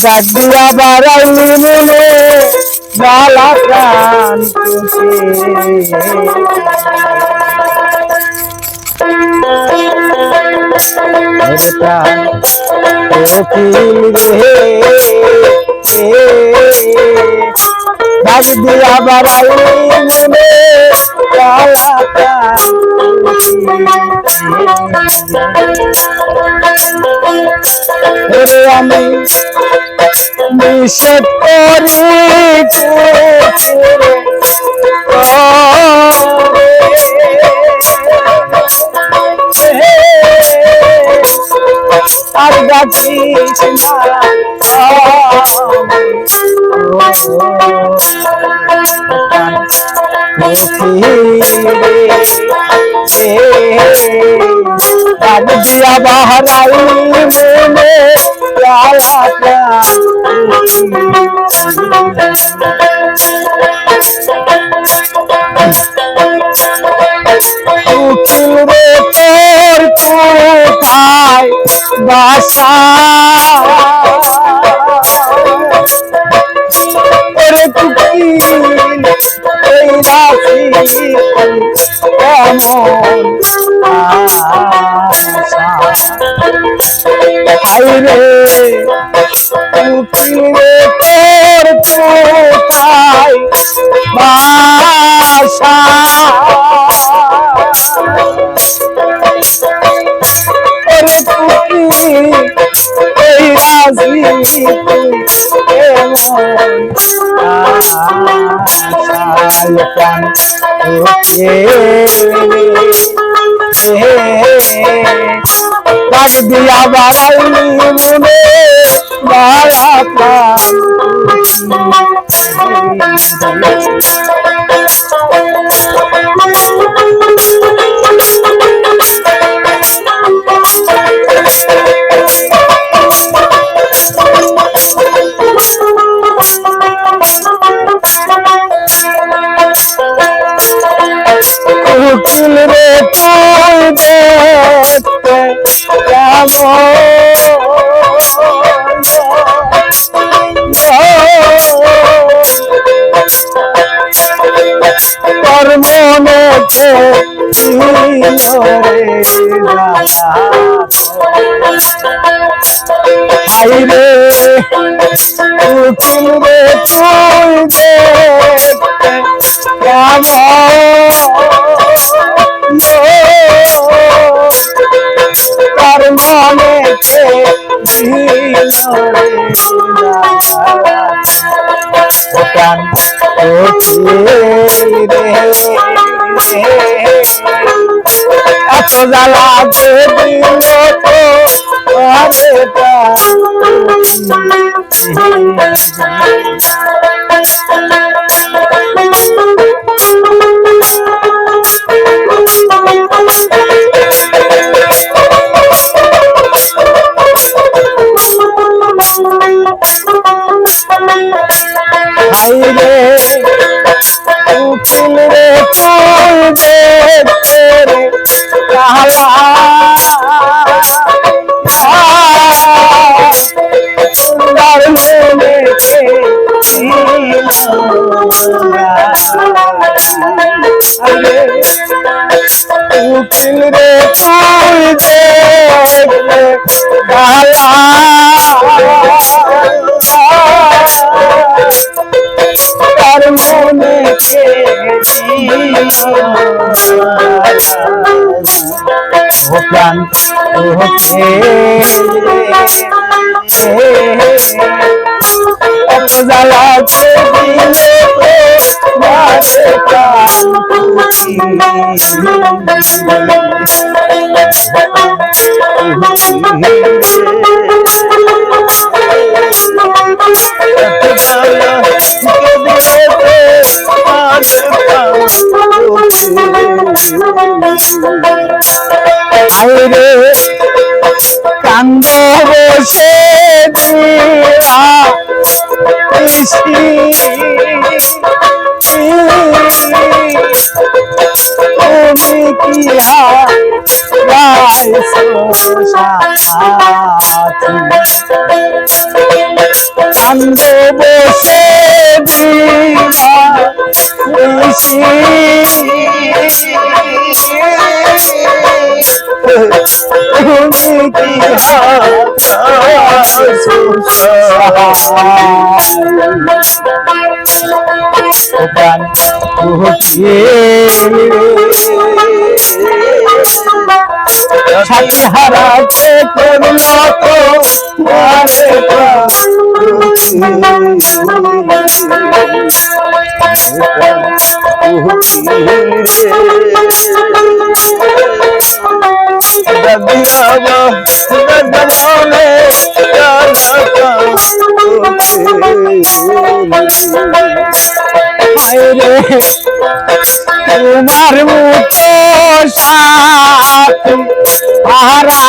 ডাক দিয়া বাড়াইলি মনে জ্বালা প্রাণ ডাক দিয়া বাড়াইলি মনে জ্বালা প্রাণ আমি নিষেধ করি আর ডাকিস না ডাক দিয়া বাহারাই মনে উকিল রে তোর কোথায় বাসা ওরে উকিল এই রাশি কেমন হাইরে উকিল রে তোর কোথায় বাসা ওরে উকিল এই রাজি ডাক দিয়া বাড়াইলি মনে মায়া উকিল রে তুই দেখতে তোর মনে হাইরে উকিল রে তুই দেখতে তার মনে এত জ্বালা দিল হাইরে উকিল রে তুই দেখতে রে কালা সুন্দর মনেকে উকিল রে তুই দেখতে কালা তার মনে প্রাণ এত জ্বালা দিলে আইরে কান্দ বসে দিয়া তুমি কি কান্দ বসে দিবা তুমি কি প্রাণ সাথী হারাতে করল তো তোমার মতো সাথী হারা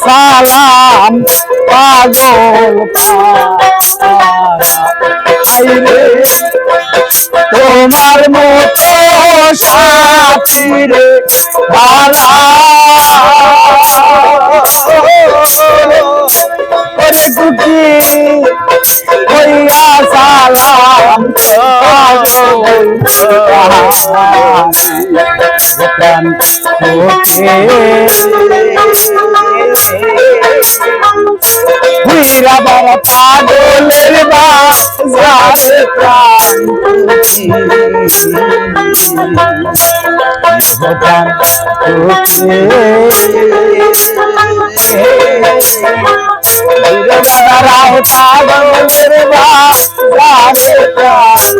সালাম পাগল তোমার মতো সাথী রে দুঃখী হইয়া সালাম প্রাণ হীরা বাবা পাগলের বাজারে প্রাণ প্রাণ রাও পাগলের বাজারে প্রাণ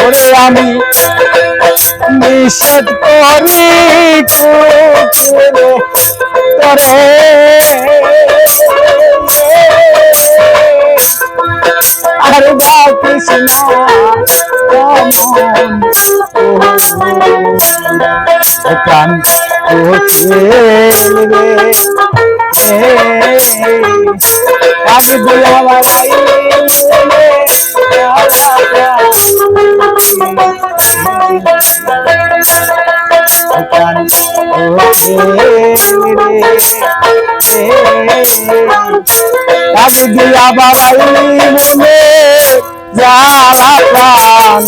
ওরে আমি নিষেধ করি করে আর বা কৃষ্ণ প্রাণ আগে বলা বাবাই দিয়া বাবাই মনে জ্বালা প্রাণ